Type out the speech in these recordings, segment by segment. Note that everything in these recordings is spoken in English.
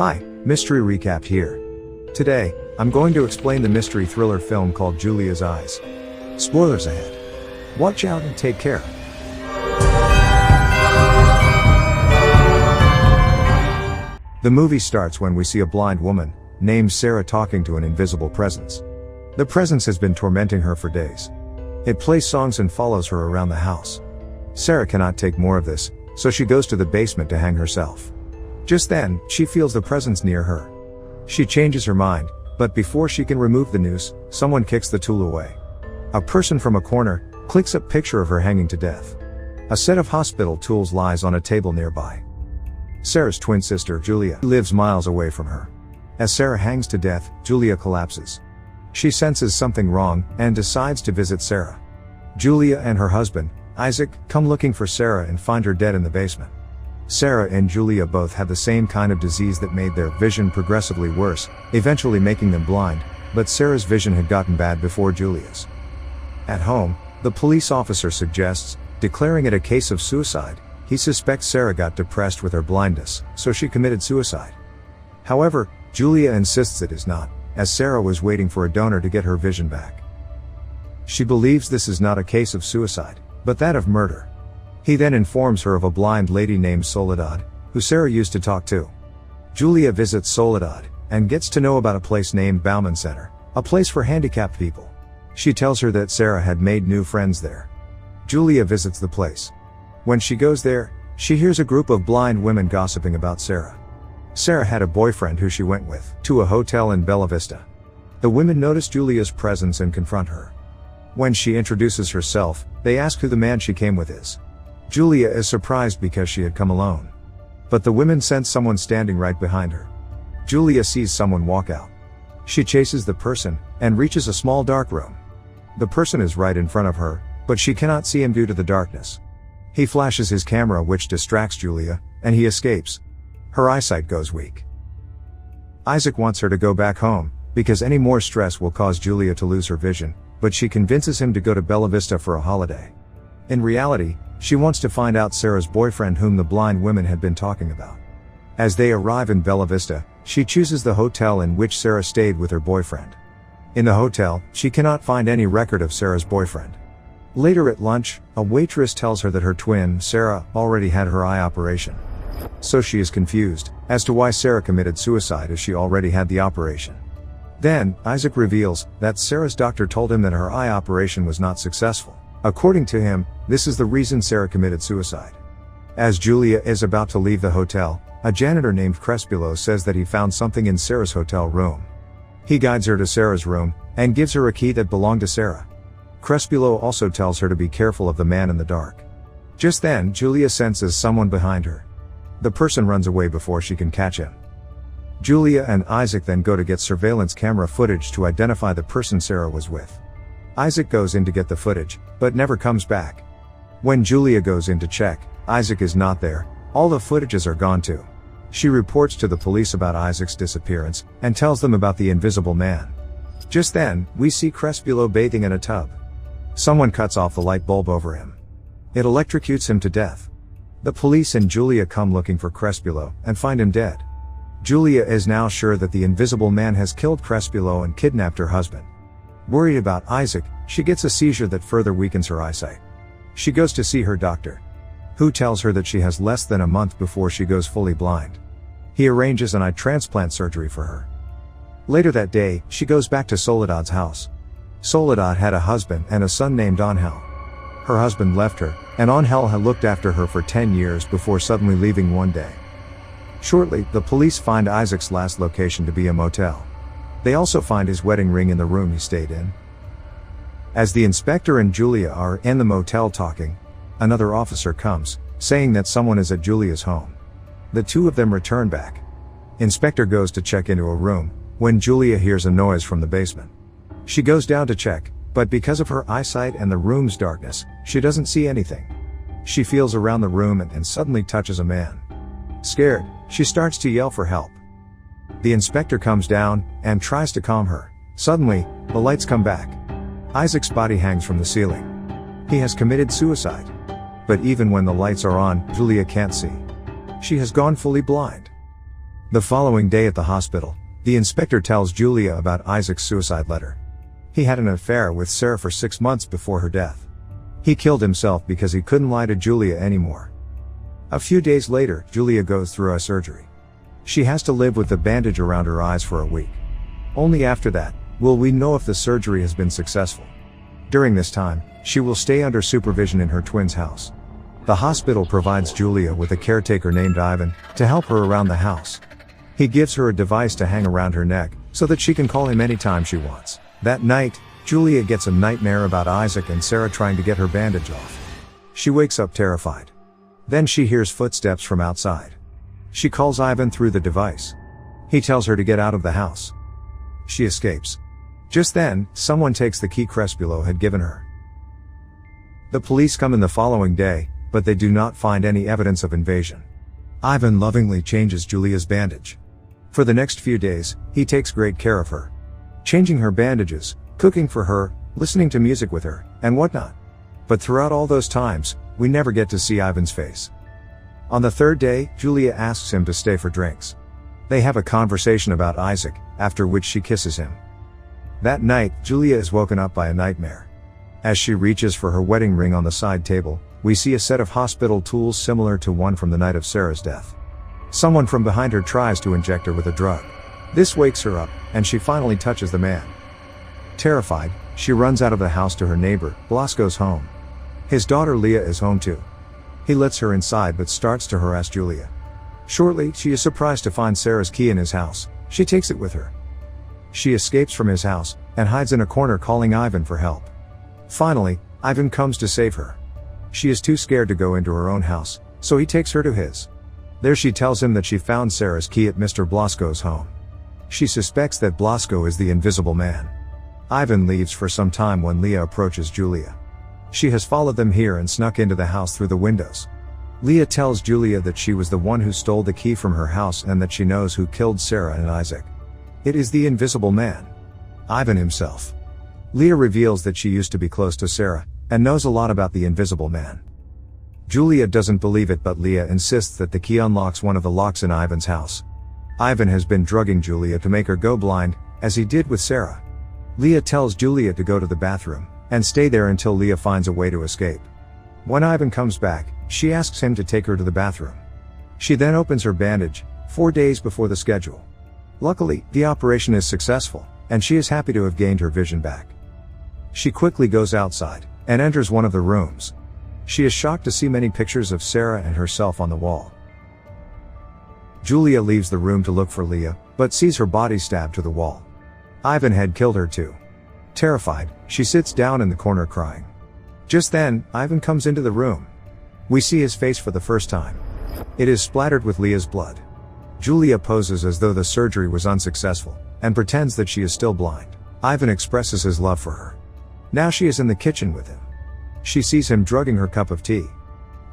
Hi, Mystery Recap here. Today, I'm going to explain the mystery thriller film called Julia's Eyes. Spoilers ahead. Watch out and take care. The movie starts when we see a blind woman, named Sarah, talking to an invisible presence. The presence has been tormenting her for days. It plays songs and follows her around the house. Sarah cannot take more of this, so she goes to the basement to hang herself. Just then, she feels the presence near her. She changes her mind, but before she can remove the noose, someone kicks the tool away. A person from a corner clicks a picture of her hanging to death. A set of hospital tools lies on a table nearby. Sarah's twin sister, Julia, lives miles away from her. As Sarah hangs to death, Julia collapses. She senses something wrong and decides to visit Sarah. Julia and her husband, Isaac, come looking for Sarah and find her dead in the basement. Sarah and Julia both had the same kind of disease that made their vision progressively worse, eventually making them blind, but Sarah's vision had gotten bad before Julia's. At home, the police officer suggests, declaring it a case of suicide. He suspects Sarah got depressed with her blindness, so she committed suicide. However, Julia insists it is not, as Sarah was waiting for a donor to get her vision back. She believes this is not a case of suicide, but that of murder. He then informs her of a blind lady named Soledad, who Sarah used to talk to. Julia visits Soledad, and gets to know about a place named Bauman Center, a place for handicapped people. She tells her that Sarah had made new friends there. Julia visits the place. When she goes there, she hears a group of blind women gossiping about Sarah. Sarah had a boyfriend who she went with to a hotel in Bella Vista. The women notice Julia's presence and confront her. When she introduces herself, they ask who the man she came with is. Julia is surprised because she had come alone. But the women sense someone standing right behind her. Julia sees someone walk out. She chases the person, and reaches a small dark room. The person is right in front of her, but she cannot see him due to the darkness. He flashes his camera, which distracts Julia, and he escapes. Her eyesight goes weak. Isaac wants her to go back home, because any more stress will cause Julia to lose her vision, but she convinces him to go to Bella Vista for a holiday. In reality, she wants to find out Sarah's boyfriend whom the blind women had been talking about. As they arrive in Bella Vista, she chooses the hotel in which Sarah stayed with her boyfriend. In the hotel, she cannot find any record of Sarah's boyfriend. Later at lunch, a waitress tells her that her twin, Sarah, already had her eye operation. So she is confused as to why Sarah committed suicide, as she already had the operation. Then, Isaac reveals that Sarah's doctor told him that her eye operation was not successful. According to him, this is the reason Sarah committed suicide. As Julia is about to leave the hotel, a janitor named Crespillo says that he found something in Sarah's hotel room. He guides her to Sarah's room, and gives her a key that belonged to Sarah. Crespillo also tells her to be careful of the man in the dark. Just then, Julia senses someone behind her. The person runs away before she can catch him. Julia and Isaac then go to get surveillance camera footage to identify the person Sarah was with. Isaac goes in to get the footage, but never comes back. When Julia goes in to check, Isaac is not there. All the footages are gone too. She reports to the police about Isaac's disappearance, and tells them about the invisible man. Just then, we see Crespillo bathing in a tub. Someone cuts off the light bulb over him. It electrocutes him to death. The police and Julia come looking for Crespillo, and find him dead. Julia is now sure that the invisible man has killed Crespillo and kidnapped her husband. Worried about Isaac, she gets a seizure that further weakens her eyesight. She goes to see her doctor, who tells her that she has less than a month before she goes fully blind. He arranges an eye transplant surgery for her. Later that day, she goes back to Soledad's house. Soledad had a husband and a son named Angel. Her husband left her, and Angel had looked after her for 10 years before suddenly leaving one day. Shortly, the police find Isaac's last location to be a motel. They also find his wedding ring in the room he stayed in. As the inspector and Julia are in the motel talking, another officer comes, saying that someone is at Julia's home. The two of them return back. Inspector goes to check into a room, when Julia hears a noise from the basement. She goes down to check, but because of her eyesight and the room's darkness, she doesn't see anything. She feels around the room and suddenly touches a man. Scared, she starts to yell for help. The inspector comes down, and tries to calm her. Suddenly, the lights come back. Isaac's body hangs from the ceiling. He has committed suicide. But even when the lights are on, Julia can't see. She has gone fully blind. The following day at the hospital, the inspector tells Julia about Isaac's suicide letter. He had an affair with Sarah for 6 months before her death. He killed himself because he couldn't lie to Julia anymore. A few days later, Julia goes through a surgery. She has to live with the bandage around her eyes for a week. Only after that, will we know if the surgery has been successful. During this time, she will stay under supervision in her twin's house. The hospital provides Julia with a caretaker named Ivan, to help her around the house. He gives her a device to hang around her neck, so that she can call him anytime she wants. That night, Julia gets a nightmare about Isaac and Sarah trying to get her bandage off. She wakes up terrified. Then she hears footsteps from outside. She calls Ivan through the device. He tells her to get out of the house. She escapes. Just then, someone takes the key Crespullo had given her. The police come in the following day, but they do not find any evidence of invasion. Ivan lovingly changes Julia's bandage. For the next few days, he takes great care of her, changing her bandages, cooking for her, listening to music with her, and whatnot. But throughout all those times, we never get to see Ivan's face. On the third day, Julia asks him to stay for drinks. They have a conversation about Isaac, after which she kisses him. That night, Julia is woken up by a nightmare. As she reaches for her wedding ring on the side table, we see a set of hospital tools similar to one from the night of Sarah's death. Someone from behind her tries to inject her with a drug. This wakes her up, and she finally touches the man. Terrified, she runs out of the house to her neighbor, Blasco's home. His daughter Leah is home too. He lets her inside but starts to harass Julia. Shortly, she is surprised to find Sarah's key in his house. She takes it with her. She escapes from his house, and hides in a corner calling Ivan for help. Finally, Ivan comes to save her. She is too scared to go into her own house, so he takes her to his. There she tells him that she found Sarah's key at Mr. Blasco's home. She suspects that Blasco is the Invisible Man. Ivan leaves for some time when Leah approaches Julia. She has followed them here and snuck into the house through the windows. Leah tells Julia that she was the one who stole the key from her house and that she knows who killed Sarah and Isaac. It is the Invisible Man, Ivan himself. Leah reveals that she used to be close to Sarah, and knows a lot about the Invisible Man. Julia doesn't believe it, but Leah insists that the key unlocks one of the locks in Ivan's house. Ivan has been drugging Julia to make her go blind, as he did with Sarah. Leah tells Julia to go to the bathroom, and stay there until Leah finds a way to escape. When Ivan comes back, she asks him to take her to the bathroom. She then opens her bandage, 4 days before the schedule. Luckily, the operation is successful, and she is happy to have gained her vision back. She quickly goes outside, and enters one of the rooms. She is shocked to see many pictures of Sarah and herself on the wall. Julia leaves the room to look for Leah, but sees her body stabbed to the wall. Ivan had killed her too. Terrified, she sits down in the corner crying. Just then, Ivan comes into the room. We see his face for the first time. It is splattered with Leah's blood. Julia poses as though the surgery was unsuccessful, and pretends that she is still blind. Ivan expresses his love for her. Now she is in the kitchen with him. She sees him drugging her cup of tea.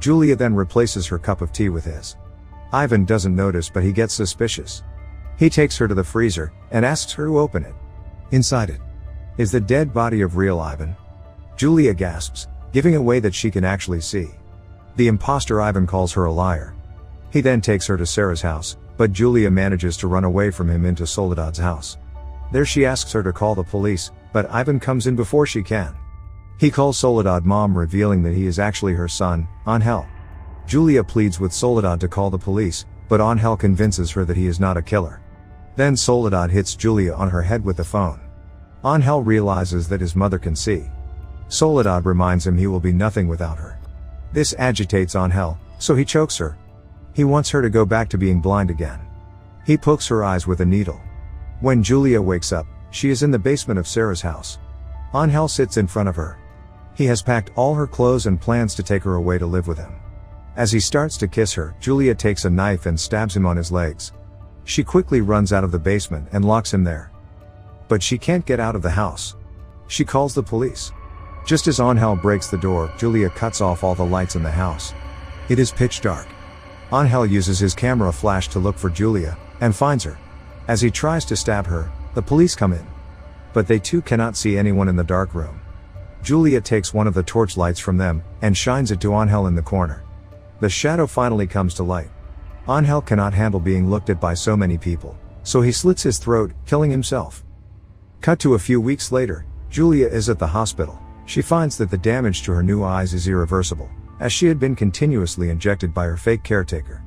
Julia then replaces her cup of tea with his. Ivan doesn't notice, but he gets suspicious. He takes her to the freezer, and asks her to open it. Inside it is the dead body of real Ivan. Julia gasps, giving away that she can actually see. The imposter Ivan calls her a liar. He then takes her to Sarah's house, but Julia manages to run away from him into Soledad's house. There she asks her to call the police, but Ivan comes in before she can. He calls Soledad mom, revealing that he is actually her son, Angel. Julia pleads with Soledad to call the police, but Angel convinces her that he is not a killer. Then Soledad hits Julia on her head with the phone. Angel realizes that his mother can see. Soledad reminds him he will be nothing without her. This agitates Angel, so he chokes her. He wants her to go back to being blind again. He pokes her eyes with a needle. When Julia wakes up, she is in the basement of Sarah's house. Angel sits in front of her. He has packed all her clothes and plans to take her away to live with him. As he starts to kiss her, Julia takes a knife and stabs him on his legs. She quickly runs out of the basement and locks him there. But she can't get out of the house. She calls the police. Just as Angel breaks the door, Julia cuts off all the lights in the house. It is pitch dark. Angel uses his camera flash to look for Julia, and finds her. As he tries to stab her, the police come in. But they too cannot see anyone in the dark room. Julia takes one of the torch lights from them, and shines it to Angel in the corner. The shadow finally comes to light. Angel cannot handle being looked at by so many people, so he slits his throat, killing himself. Cut to a few weeks later, Julia is at the hospital. She finds that the damage to her new eyes is irreversible, as she had been continuously injected by her fake caretaker.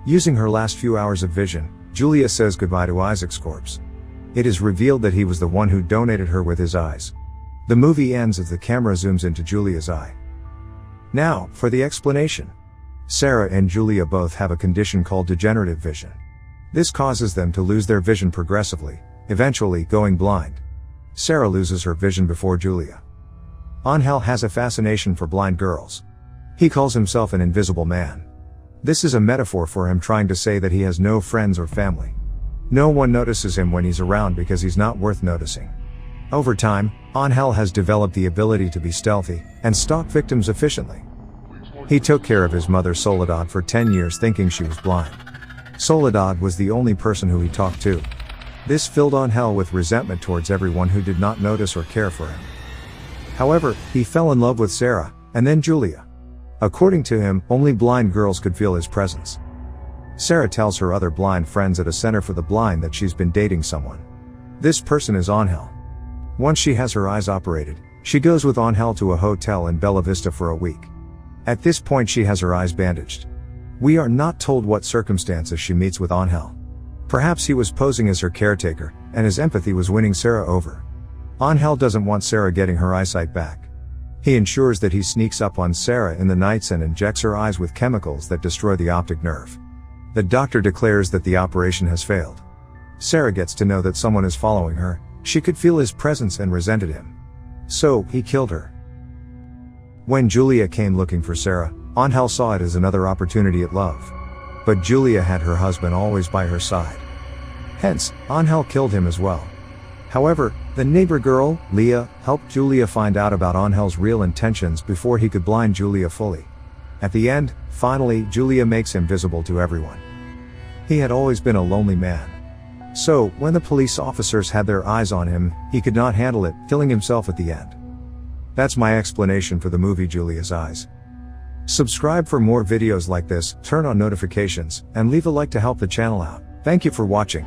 Using her last few hours of vision, Julia says goodbye to Isaac's corpse. It is revealed that he was the one who donated her with his eyes. The movie ends as the camera zooms into Julia's eye. Now, for the explanation. Sarah and Julia both have a condition called degenerative vision. This causes them to lose their vision progressively, eventually going blind. Sarah loses her vision before Julia. Angel has a fascination for blind girls. He calls himself an invisible man. This is a metaphor for him trying to say that he has no friends or family. No one notices him when he's around because he's not worth noticing. Over time, Angel has developed the ability to be stealthy and stalk victims efficiently. He took care of his mother Soledad for 10 years thinking she was blind. Soledad was the only person who he talked to. This filled Angel with resentment towards everyone who did not notice or care for him. However, he fell in love with Sarah, and then Julia. According to him, only blind girls could feel his presence. Sarah tells her other blind friends at a center for the blind that she's been dating someone. This person is Angel. Once she has her eyes operated, she goes with Angel to a hotel in Bella Vista for a week. At this point she has her eyes bandaged. We are not told what circumstances she meets with Angel. Perhaps he was posing as her caretaker, and his empathy was winning Sarah over. Angel doesn't want Sarah getting her eyesight back. He ensures that he sneaks up on Sarah in the nights and injects her eyes with chemicals that destroy the optic nerve. The doctor declares that the operation has failed. Sarah gets to know that someone is following her. She could feel his presence and resented him. So, he killed her. When Julia came looking for Sarah, Angel saw it as another opportunity at love. But Julia had her husband always by her side. Hence, Angel killed him as well. However, the neighbor girl, Leah, helped Julia find out about Angel's real intentions before he could blind Julia fully. At the end, finally, Julia makes him visible to everyone. He had always been a lonely man. So, when the police officers had their eyes on him, he could not handle it, killing himself at the end. That's my explanation for the movie Julia's Eyes. Subscribe for more videos like this, turn on notifications, and leave a like to help the channel out. Thank you for watching.